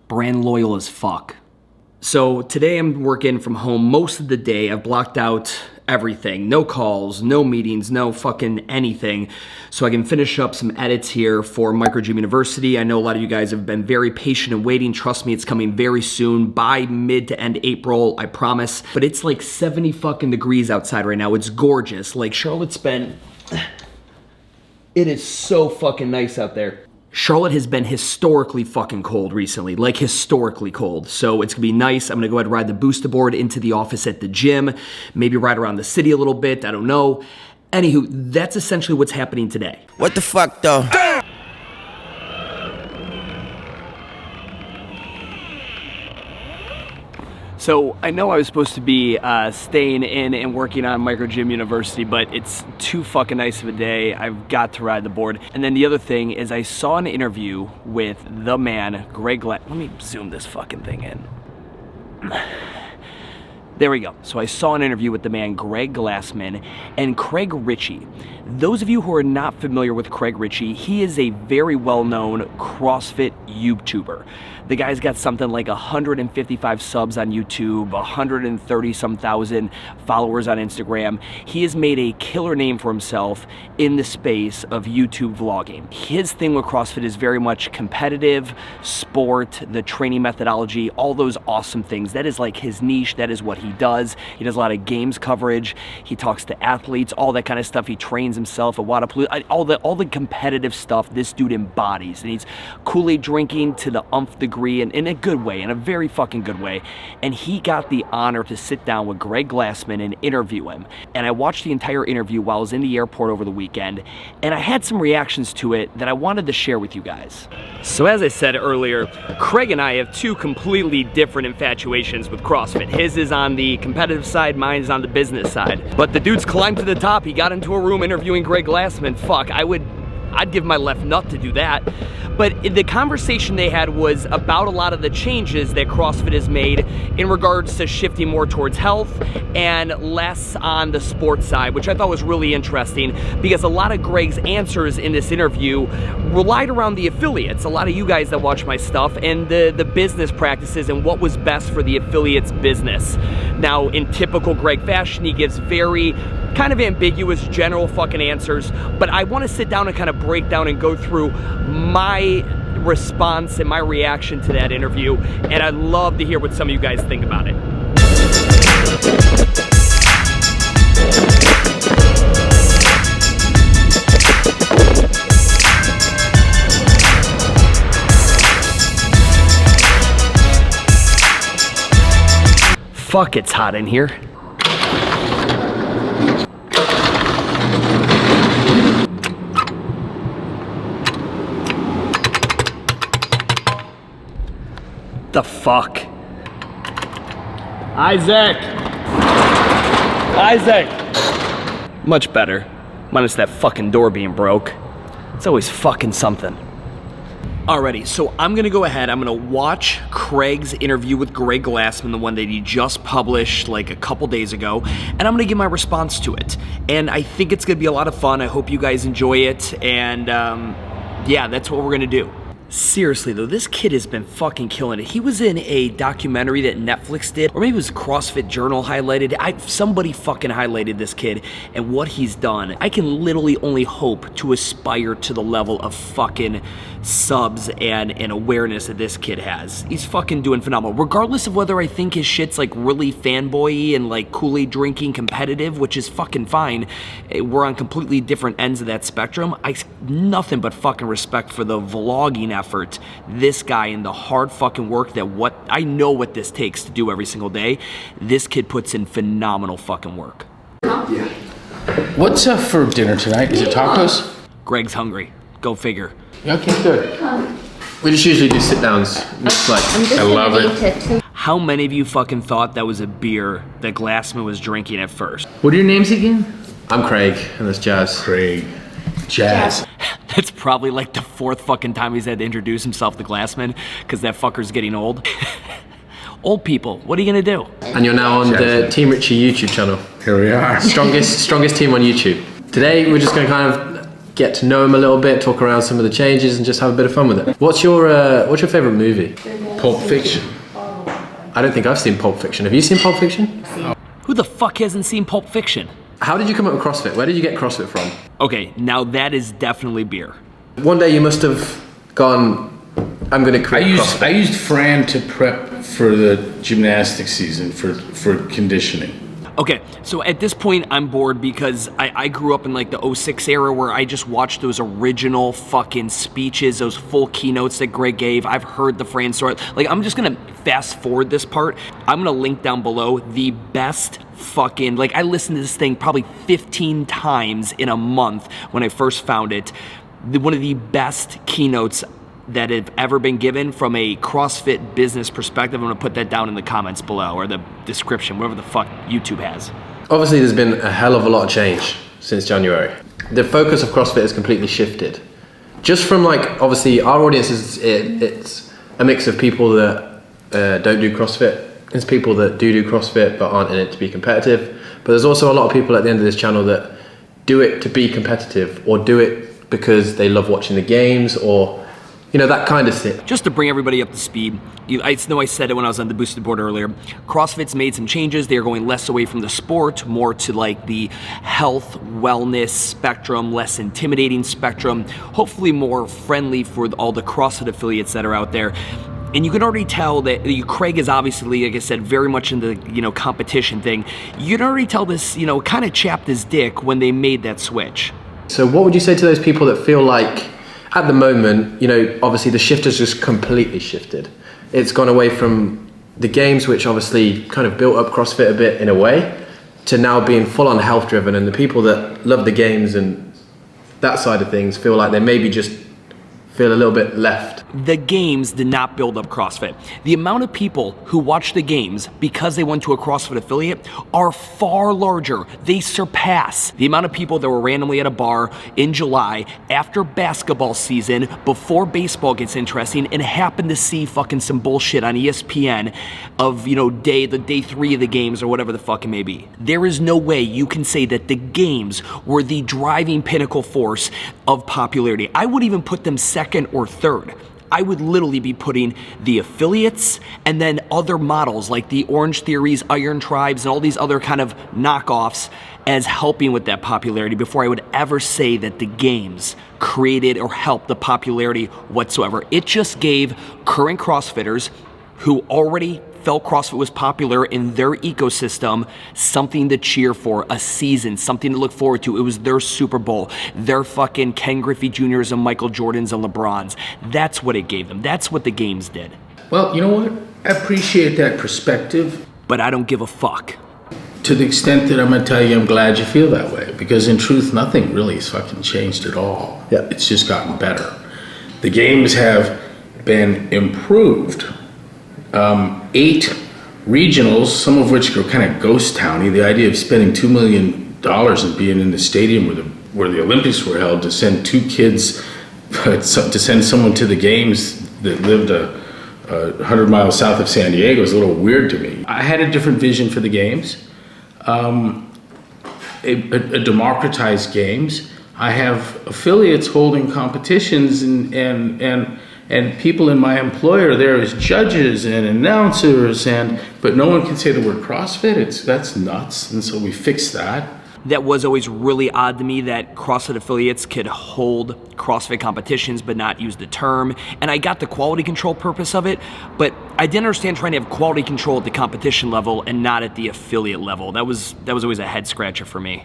brand loyal as fuck. So today I'm working from home most of the day. I've blocked out everything. No calls, no meetings, no fucking anything. So I can finish up some edits here for Microgym University. I know a lot of you guys have been very patient and waiting. Trust me, it's coming very soon, by mid to end April, I promise. But it's like 70 fucking degrees outside right now. It's gorgeous. Like Charlotte's been, it is so fucking nice out there. Charlotte has been historically fucking cold recently, like historically cold. So it's gonna be nice. I'm gonna go ahead and ride the booster board into the office at the gym, maybe ride around the city a little bit, I don't know. Anywho, that's essentially what's happening today. What the fuck though? So I know I was supposed to be staying in and working on Microgym University, but it's too fucking nice of a day. I've got to ride the board. And then the other thing is I saw an interview with the man, Craig Let me zoom this fucking thing in. There we go. So I saw an interview with the man, Craig Glassman, and Craig RIchey. Those of you who are not familiar with Craig RIchey, he is a very well-known CrossFit YouTuber. The guy's got something like 155 subs on YouTube, 130-some thousand followers on Instagram. He has made a killer name for himself in the space of YouTube vlogging. His thing with CrossFit is very much competitive, sport, the training methodology, all those awesome things. That is like his niche. That is what he does. He does a lot of games coverage. He talks to athletes, all that kind of stuff. He trains himself at Wadapalooza. All the competitive stuff this dude embodies. And he's Kool-Aid drinking to the umph degree, and in a good way, in a very fucking good way. And he got the honor to sit down with Craig Glassman and interview him. And I watched the entire interview while I was in the airport over the weekend, and I had some reactions to it that I wanted to share with you guys. So as I said earlier, Craig and I have two completely different infatuations with CrossFit. His is on the competitive side, mine is on the business side. But the dude's climbed to the top. He got into a room interviewing Craig Glassman. Fuck, I'd give my left nut to do that. But the conversation they had was about a lot of the changes that CrossFit has made in regards to shifting more towards health and less on the sports side, which I thought was really interesting because a lot of Greg's answers in this interview relied around the affiliates. A lot of you guys that watch my stuff and the business practices and what was best for the affiliates' business. Now, in typical Craig fashion, he gives very kind of ambiguous general fucking answers, but I want to sit down and kind of break down and go through my response and my reaction to that interview, and I'd love to hear what some of you guys think about it. Fuck, it's hot in here. The fuck? Isaac! Much better. Minus that fucking door being broke. It's always fucking something. Alrighty, so I'm gonna go ahead, I'm gonna watch Craig's interview with Craig Glassman, the one that he just published like a couple days ago, and I'm gonna give my response to it. And I think it's gonna be a lot of fun. I hope you guys enjoy it, and yeah, that's what we're gonna do. Seriously though, this kid has been fucking killing it. He was in a documentary that Netflix did, or maybe it was CrossFit Journal highlighted. Somebody fucking highlighted this kid and what he's done. I can literally only hope to aspire to the level of fucking subs and awareness that this kid has. He's fucking doing phenomenal. Regardless of whether I think his shit's like really fanboy-y and like Kool-Aid drinking competitive, which is fucking fine. We're on completely different ends of that spectrum. Nothing but fucking respect for the vlogging effort, this guy, and the hard fucking work that I know what this takes to do every single day. This kid puts in phenomenal fucking work. Yeah. What's for dinner tonight? Is it tacos? Greg's hungry. Go figure. Okay, good. We just usually do sit downs. I love it. How many of you fucking thought that was a beer that Glassman was drinking at first? What are your names again? I'm Craig, and that's Jazz. Craig. Jazz. That's probably like the fourth fucking time he's had to introduce himself to Glassman, because that fucker's getting old. Old people, what are you gonna do? And you're now on the Team RIchey YouTube channel. Here we are. Strongest team on YouTube. Today we're just gonna kind of get to know him a little bit, talk around some of the changes, and just have a bit of fun with it. What's your favorite movie? Pulp Fiction. I don't think I've seen Pulp Fiction. Have you seen Pulp Fiction? Who the fuck hasn't seen Pulp Fiction? How did you come up with CrossFit? Where did you get CrossFit from? Okay, now that is definitely beer. One day you must have gone, I'm going to create CrossFit. I used Fran to prep for the gymnastics season for conditioning. Okay, so at this point I'm bored because I grew up in like the 06 era where I just watched those original fucking speeches, those full keynotes that Greg gave. I've heard the Fran story. Like, I'm just gonna fast forward this part. I'm gonna link down below the best fucking, like, I listened to this thing probably 15 times in a month when I first found it. One of the best keynotes that have ever been given from a CrossFit business perspective. I'm gonna put that down in the comments below, or the description, whatever the fuck YouTube has. Obviously there's been a hell of a lot of change since January. The focus of CrossFit has completely shifted. Just from, like, obviously our audience is, it's a mix of people that don't do CrossFit. It's people that do CrossFit but aren't in it to be competitive. But there's also a lot of people at the end of this channel that do it to be competitive, or do it because they love watching the games, or you know, that kind of thing. Just to bring everybody up to speed, I know I said it when I was on the boosted board earlier, CrossFit's made some changes. They're going less away from the sport, more to like the health, wellness spectrum, less intimidating spectrum, hopefully more friendly for all the CrossFit affiliates that are out there. And you can already tell that Craig is obviously, like I said, very much in the, competition thing. You can already tell this, kind of chapped his dick when they made that switch. So what would you say to those people that feel like, at the moment, obviously the shift has just completely shifted. It's gone away from the games, which obviously kind of built up CrossFit a bit in a way, to now being full on health driven, and the people that love the games and that side of things feel like they maybe just feel a little bit left. The games did not build up CrossFit. The amount of people who watch the games because they went to a CrossFit affiliate are far larger. They surpass the amount of people that were randomly at a bar in July after basketball season, before baseball gets interesting, and happen to see fucking some bullshit on ESPN of, the day 3 of the games or whatever the fuck it may be. There is no way you can say that the games were the driving pinnacle force of popularity. I would even put them second or third. I would literally be putting the affiliates and then other models like the Orange Theories, Iron Tribes, and all these other kind of knockoffs as helping with that popularity before I would ever say that the games created or helped the popularity whatsoever. It just gave current CrossFitters who already felt CrossFit was popular in their ecosystem something to cheer for, a season, something to look forward to. It was their Super Bowl, their fucking Ken Griffey Jr.'s and Michael Jordans and LeBrons. That's what it gave them. That's what the games did. Well, you know what? I appreciate that perspective. But I don't give a fuck. To the extent that I'm gonna tell you I'm glad you feel that way, because in truth, nothing really has fucking changed at all. Yeah. It's just gotten better. The games have been improved. 8 regionals, some of which are kind of ghost towny. The idea of spending $2 million and being in the stadium where the Olympics were held to send 2 kids, to send someone to the games that lived 100 miles south of San Diego is a little weird to me. I had a different vision for the games, a democratized games. I have affiliates holding competitions and people in my employer there as judges and announcers, but no one can say the word CrossFit. That's nuts, and so we fixed that. That was always really odd to me, that CrossFit affiliates could hold CrossFit competitions but not use the term. And I got the quality control purpose of it, but I didn't understand trying to have quality control at the competition level and not at the affiliate level. That was always a head scratcher for me.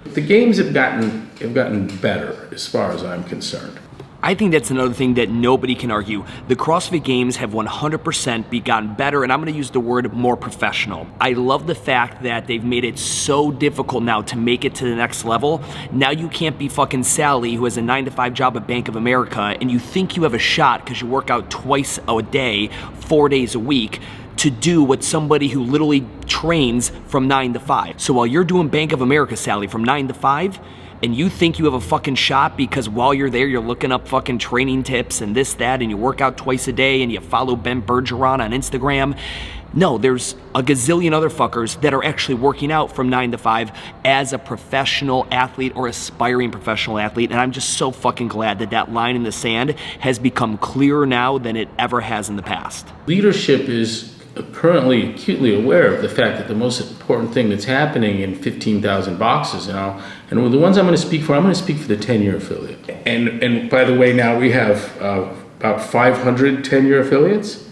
The games have gotten better as far as I'm concerned. I think that's another thing that nobody can argue. The CrossFit Games have 100% gotten better, and I'm gonna use the word more professional. I love the fact that they've made it so difficult now to make it to the next level. Now you can't be fucking Sally, who has a 9-to-5 job at Bank of America, and you think you have a shot because you work out twice a day, 4 days a week, to do what somebody who literally trains from 9 to 5. So while you're doing Bank of America, Sally, from 9 to 5, and you think you have a fucking shot because while you're there, you're looking up fucking training tips and this, that, and you work out twice a day and you follow Ben Bergeron on Instagram, No, there's a gazillion other fuckers that are actually working out from 9 to 5 as a professional athlete or aspiring professional athlete, and I'm just so fucking glad that that line in the sand has become clearer now than it ever has in the past. Leadership is currently acutely aware of the fact that the most important thing that's happening in 15,000 boxes now, and the ones I'm going to speak for, I'm going to speak for the 10-year affiliate. And by the way, now we have about 500 10-year affiliates.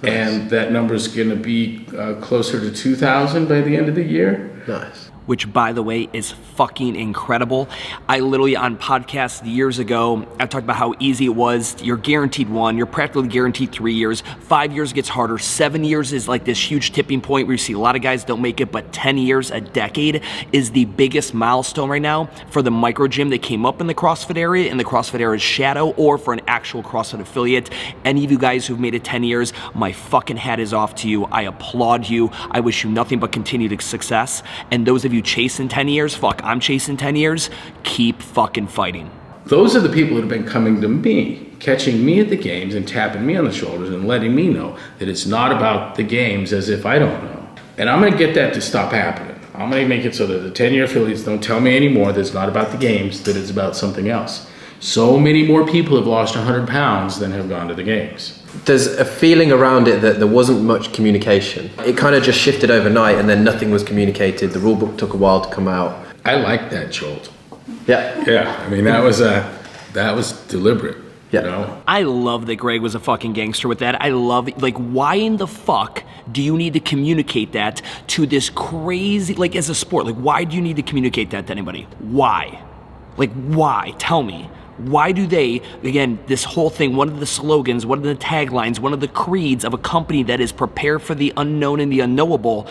Nice. And that number is going to be closer to 2,000 by the end of the year. Nice. Which, by the way, is fucking incredible. I literally, on podcasts years ago, I talked about how easy it was. You're guaranteed 1, you're practically guaranteed 3 years. 5 years gets harder. 7 years is like this huge tipping point where you see a lot of guys don't make it, but 10 years, a decade, is the biggest milestone right now for the microgym that came up in the CrossFit area, in the CrossFit era's shadow, or for an actual CrossFit affiliate. Any of you guys who've made it 10 years, my fucking hat is off to you. I applaud you. I wish you nothing but continued success. And those of you chasing 10 years, fuck, I'm chasing 10 years, keep fucking fighting. Those are the people that have been coming to me, catching me at the games and tapping me on the shoulders and letting me know that it's not about the games as if I don't know. And I'm going to get that to stop happening. I'm going to make it so that the 10-year affiliates don't tell me anymore that it's not about the games, that it's about something else. So many more people have lost 100 pounds than have gone to the games. There's a feeling around it that there wasn't much communication. It kind of just shifted overnight and then nothing was communicated. The rule book took a while to come out. I like that jolt. Yeah. Yeah, I mean, that was deliberate. Yeah. You know? I love that Greg was a fucking gangster with that. I love, like, why in the fuck do you need to communicate that to this crazy, like, as a sport? Like, why do you need to communicate that to anybody? Why? Like, why? Tell me. Why do they, again, this whole thing, one of the slogans, one of the taglines, one of the creeds of a company that is prepared for the unknown and the unknowable,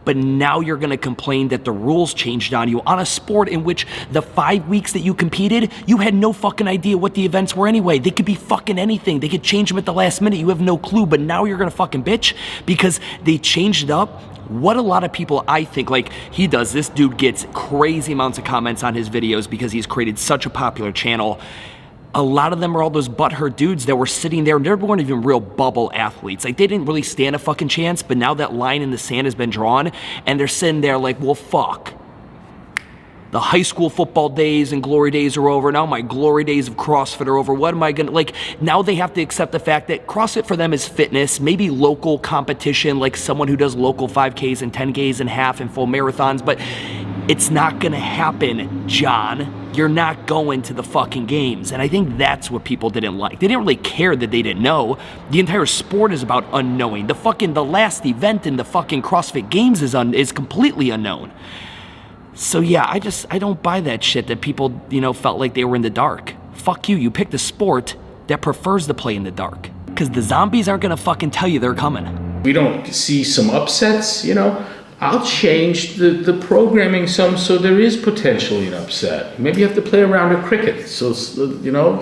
but now you're gonna complain that the rules changed on you on a sport in which the 5 weeks that you competed, you had no fucking idea what the events were anyway. They could be fucking anything. They could change them at the last minute. You have no clue, but now you're gonna fucking bitch because they changed it up. What a lot of people, I think, like he does, this dude gets crazy amounts of comments on his videos because he's created such a popular channel. A lot of them are all those butthurt dudes that were sitting there and they weren't even real bubble athletes. Like, they didn't really stand a fucking chance, but now that line in the sand has been drawn and they're sitting there like, well, fuck. The high school football days and glory days are over. Now my glory days of CrossFit are over. What am I gonna, like, now they have to accept the fact that CrossFit for them is fitness, maybe local competition, like someone who does local 5Ks and 10Ks and half and full marathons, but it's not gonna happen, John. You're not going to the fucking games. And I think that's what people didn't like. They didn't really care that they didn't know. The entire sport is about unknowing. The last event in the fucking CrossFit Games is completely unknown. So yeah, I don't buy that shit that people, you know, felt like they were in the dark. Fuck you, you picked a sport that prefers to play in the dark. Because the zombies aren't gonna fucking tell you they're coming. We don't see some upsets, you know. I'll change the programming some so there is potentially an upset. Maybe you have to play a round of cricket. So, you know,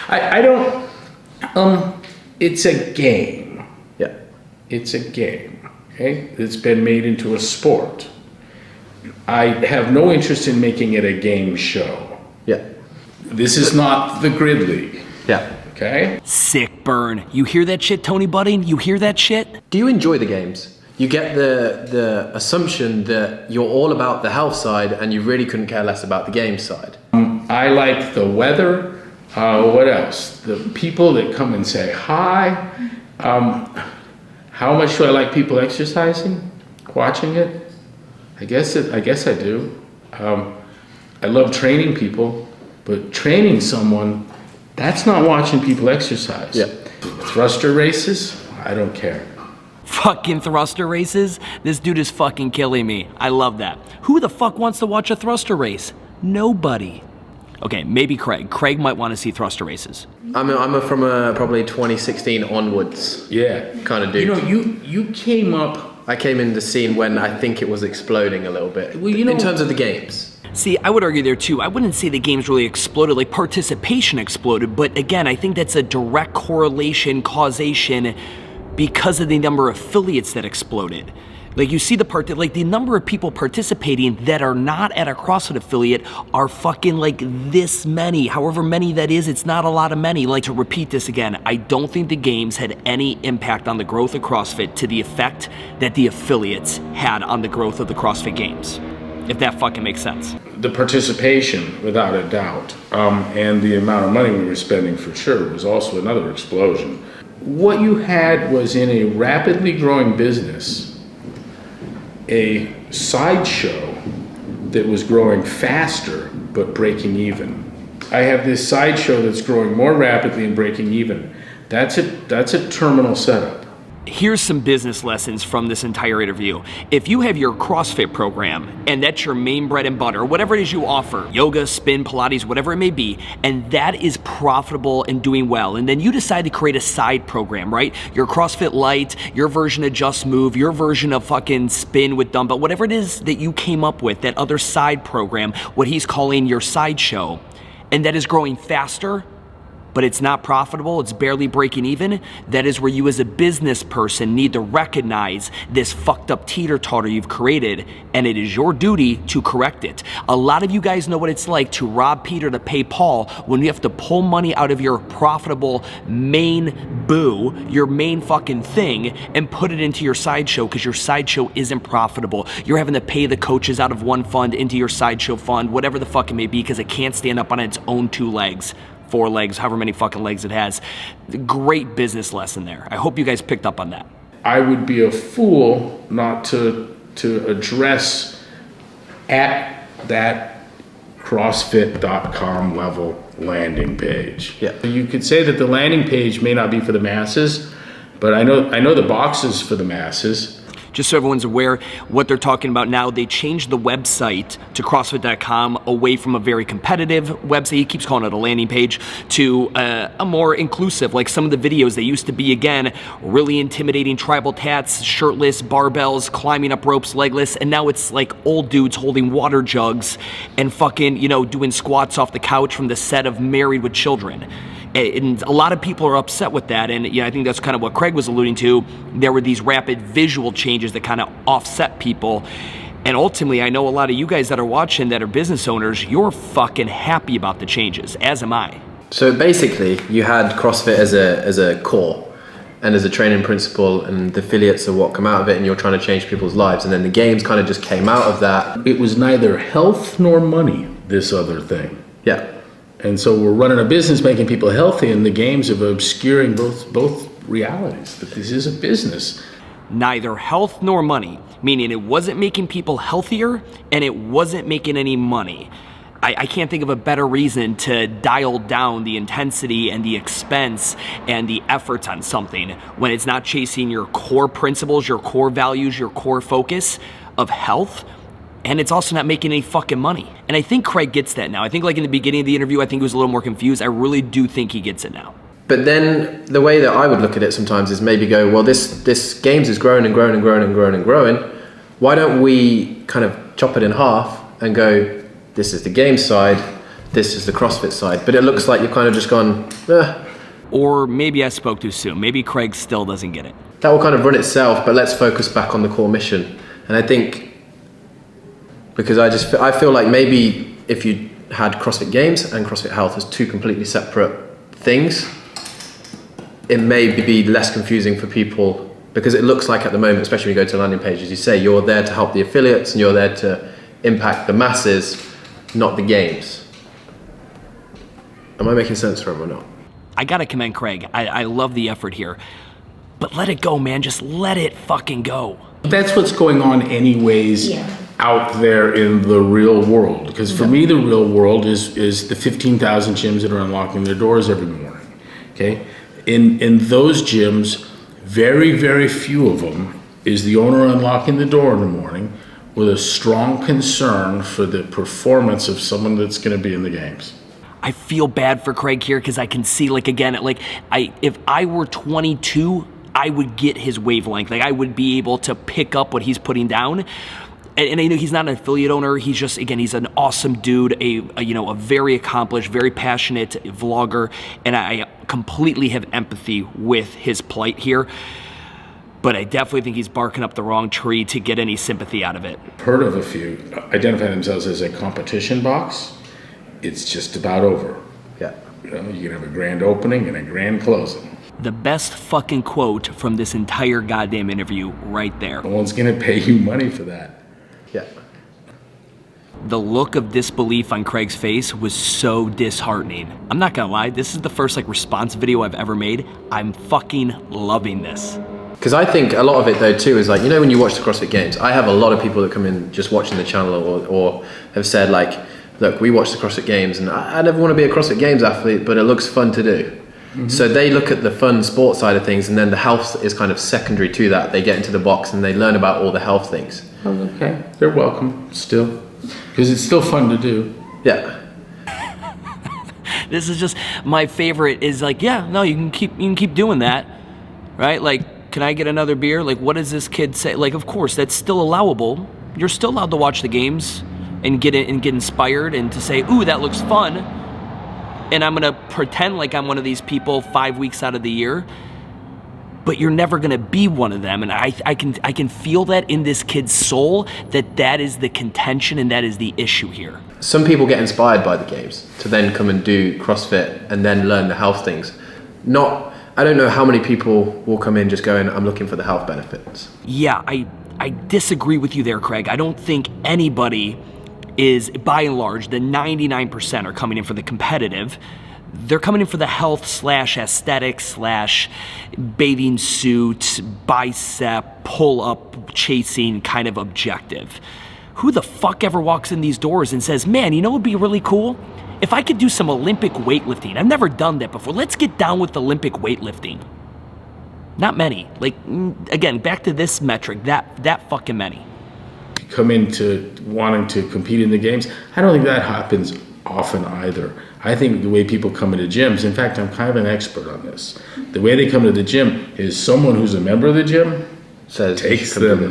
I don't, it's a game. Yeah. It's a game, okay? It's been made into a sport. I have no interest in making it a game show. Yeah. This is not the Grid League. Yeah. Okay? Sick burn. You hear that shit, Tony Budding? You hear that shit? Do you enjoy the games? You get the assumption that you're all about the health side and you really couldn't care less about the game side. I like the weather. What else? The people that come and say hi. How much do I like people exercising? Watching it? I guess I do. I love training people, but training someone, that's not watching people exercise. Yeah. Thruster races, I don't care. Fucking thruster races? This dude is fucking killing me. I love that. Who the fuck wants to watch a thruster race? Nobody. Okay, maybe Craig. Craig might want to see thruster races. I'm from probably 2016 onwards. Yeah. Kind of dude. You know, you came up. I came in the scene when I think it was exploding a little bit. Well, you know, in terms of the games. See, I would argue there too. I wouldn't say the games really exploded, like participation exploded, but again, I think that's a direct correlation, causation, because of the number of affiliates that exploded. Like you see the number of people participating that are not at a CrossFit affiliate are fucking like this many. However many that is, it's not a lot of many. Like, to repeat this again, I don't think the games had any impact on the growth of CrossFit to the effect that the affiliates had on the growth of the CrossFit Games. If that fucking makes sense. The participation, without a doubt, and the amount of money we were spending for sure was also another explosion. What you had was, in a rapidly growing business, a sideshow that was growing faster but breaking even. I have this sideshow that's growing more rapidly and breaking even. That's a terminal setup. Here's some business lessons from this entire interview. If you have your CrossFit program and that's your main bread and butter, whatever it is you offer, yoga, spin, Pilates, whatever it may be, and that is profitable and doing well, and then you decide to create a side program, right? Your CrossFit Lite, your version of Just Move, your version of fucking spin with dumbbell, whatever it is that you came up with, that other side program, what he's calling your sideshow, and that is growing faster, but it's not profitable, it's barely breaking even, that is where you as a business person need to recognize this fucked up teeter-totter you've created, and it is your duty to correct it. A lot of you guys know what it's like to rob Peter to pay Paul when you have to pull money out of your profitable main boo, your main fucking thing, and put it into your sideshow because your sideshow isn't profitable. You're having to pay the coaches out of one fund into your sideshow fund, whatever the fuck it may be, because it can't stand up on its own 2 legs. 4 legs, however many fucking legs it has. Great business lesson there. I hope you guys picked up on that. I would be a fool not to address at that CrossFit.com level landing page. Yeah. You could say that the landing page may not be for the masses, but I know the box is for the masses. Just so everyone's aware what they're talking about now, they changed the website to CrossFit.com away from a very competitive website, he keeps calling it a landing page, to a more inclusive, like some of the videos they used to be, again, really intimidating tribal tats, shirtless, barbells, climbing up ropes, legless, and now it's like old dudes holding water jugs and fucking, doing squats off the couch from the set of Married with Children. And a lot of people are upset with that, and I think that's kind of what Craig was alluding to. There were these rapid visual changes that kind of offset people, and ultimately, I know a lot of you guys that are watching that are business owners, you're fucking happy about the changes, as am I. So basically, you had CrossFit as a core, and as a training principle, and the affiliates are what come out of it, and you're trying to change people's lives, and then the games kind of just came out of that. It was neither health nor money, this other thing. Yeah. And so we're running a business making people healthy, and the games of obscuring both realities, that this is a business. Neither health nor money, meaning it wasn't making people healthier and it wasn't making any money. I can't think of a better reason to dial down the intensity and the expense and the efforts on something when it's not chasing your core principles, your core values, your core focus of health. And it's also not making any fucking money. And I think Craig gets that now. I think like in the beginning of the interview, I think he was a little more confused. I really do think he gets it now. But then the way that I would look at it sometimes is maybe go, well, this games is growing and growing and growing and growing and growing. Why don't we kind of chop it in half and go, this is the game side, this is the CrossFit side. But it looks like you've kind of just gone, Or maybe I spoke too soon. Maybe Craig still doesn't get it. That will kind of run itself, but let's focus back on the core mission. And I think, because I feel like maybe if you had CrossFit Games and CrossFit Health as 2 completely separate things, it may be less confusing for people, because it looks like at the moment, especially when you go to the landing page, as you say, you're there to help the affiliates and you're there to impact the masses, not the games. Am I making sense for him or not? I gotta commend Craig. I love the effort here. But let it go, man. Just let it fucking go. That's what's going on anyways. Yeah. Out there in the real world, because for me the real world is the 15,000 gyms that are unlocking their doors every morning. Okay, in those gyms, very, very few of them is the owner unlocking the door in the morning with a strong concern for the performance of someone that's going to be in the games. I feel bad for Craig here because I can see, like, again, like if I were 22, I would get his wavelength. Like, I would be able to pick up what he's putting down. And I know he's not an affiliate owner. He's just, again, he's an awesome dude, a very accomplished, very passionate vlogger, and I completely have empathy with his plight here. but I definitely think he's barking up the wrong tree to get any sympathy out of it. Heard of a few identify themselves as a competition box. It's just about over. Yeah. You know, you can have a grand opening and a grand closing. The best fucking quote from this entire goddamn interview right there. No one's gonna pay you money for that. Yeah. The look of disbelief on Craig's face was so disheartening. I'm not gonna lie, this is the first response video I've ever made. I'm fucking loving this. Because I think a lot of it though too is when you watch the CrossFit Games, I have a lot of people that come in just watching the channel or have said look, we watch the CrossFit Games and I never want to be a CrossFit Games athlete, but it looks fun to do. Mm-hmm. So they look at the fun sports side of things, and then the health is kind of secondary to that. They get into the box and they learn about all the health things. Oh, okay, they're welcome still, because it's still fun to do. Yeah. This is just my favorite. Is you can keep doing that, right? Can I get another beer? What does this kid say? Of course, that's still allowable. You're still allowed to watch the games and get inspired and to say, ooh, that looks fun. And I'm gonna pretend like I'm one of these people 5 weeks out of the year, but you're never gonna be one of them. And I can feel that in this kid's soul, that is the contention and that is the issue here. Some people get inspired by the games to then come and do CrossFit and then learn the health things. I don't know how many people will come in just going, I'm looking for the health benefits. Yeah, I disagree with you there, Craig. I don't think anybody is, by and large, the 99% are coming in for the competitive. They're coming in for the health / aesthetic / bathing suit, bicep, pull-up, chasing kind of objective. Who the fuck ever walks in these doors and says, man, you know what would be really cool? If I could do some Olympic weightlifting. I've never done that before. Let's get down with Olympic weightlifting. Not many. Again, back to this metric, that fucking many. Come into wanting to compete in the games. I don't think that happens often either. I think the way people come into gyms, in fact, I'm kind of an expert on this. The way they come to the gym is someone who's a member of the gym takes them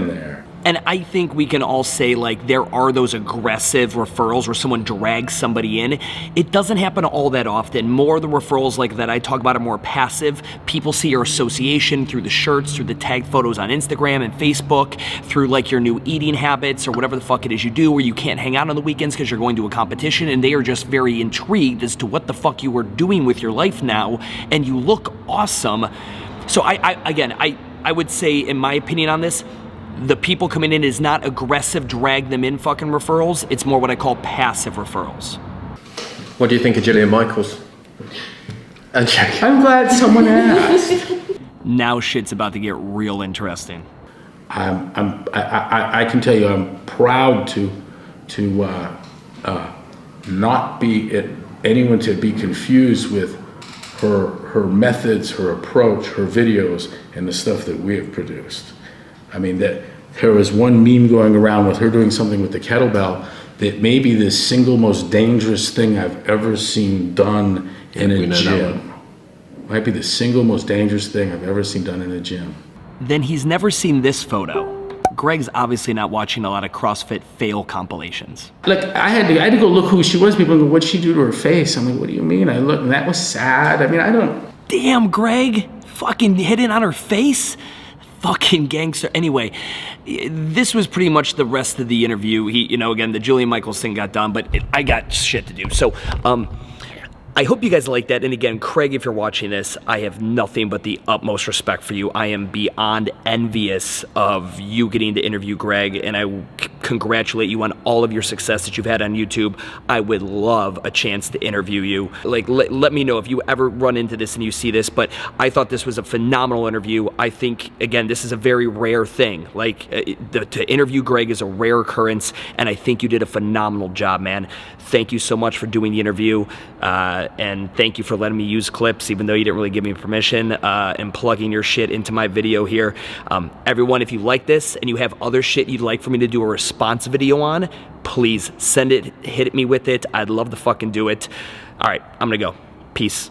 there. And I think we can all say there are those aggressive referrals where someone drags somebody in. It doesn't happen all that often. More of the referrals that I talk about are more passive. People see your association through the shirts, through the tagged photos on Instagram and Facebook, through your new eating habits or whatever the fuck it is you do where you can't hang out on the weekends because you're going to a competition, and they are just very intrigued as to what the fuck you are doing with your life now, and you look awesome. So I would say, in my opinion on this, the people coming in is not aggressive, drag them in fucking referrals. It's more what I call passive referrals. What do you think of Jillian Michaels? And Jackie? I'm glad someone asked. Now shit's about to get real interesting. I can tell you, I'm proud to not be anyone to be confused with her methods, her approach, her videos, and the stuff that we have produced. I mean, that there was one meme going around with her doing something with the kettlebell that may be the single most dangerous thing I've ever seen done in a gym. Might be the single most dangerous thing I've ever seen done in a gym. Then he's never seen this photo. Greg's obviously not watching a lot of CrossFit fail compilations. I had to go look who she was. People go, what'd she do to her face? I'm like, what do you mean? I looked and that was sad. I mean, I don't. Damn, Greg, fucking hitting on her face? Fucking gangster. Anyway, this was pretty much the rest of the interview. Again, the Jillian Michaels thing got done, but I got shit to do. So, I hope you guys like that. And again, Craig, if you're watching this, I have nothing but the utmost respect for you. I am beyond envious of you getting to interview Greg, and I congratulate you on all of your success that you've had on YouTube. I would love a chance to interview you. Let me know if you ever run into this and you see this, but I thought this was a phenomenal interview. I think, again, this is a very rare thing. To interview Greg is a rare occurrence, and I think you did a phenomenal job, man. Thank you so much for doing the interview. And thank you for letting me use clips, even though you didn't really give me permission, and plugging your shit into my video here. Everyone, if you like this and you have other shit you'd like for me to do a response video on, please send it, hit me with it. I'd love to fucking do it. All right, I'm gonna go. Peace.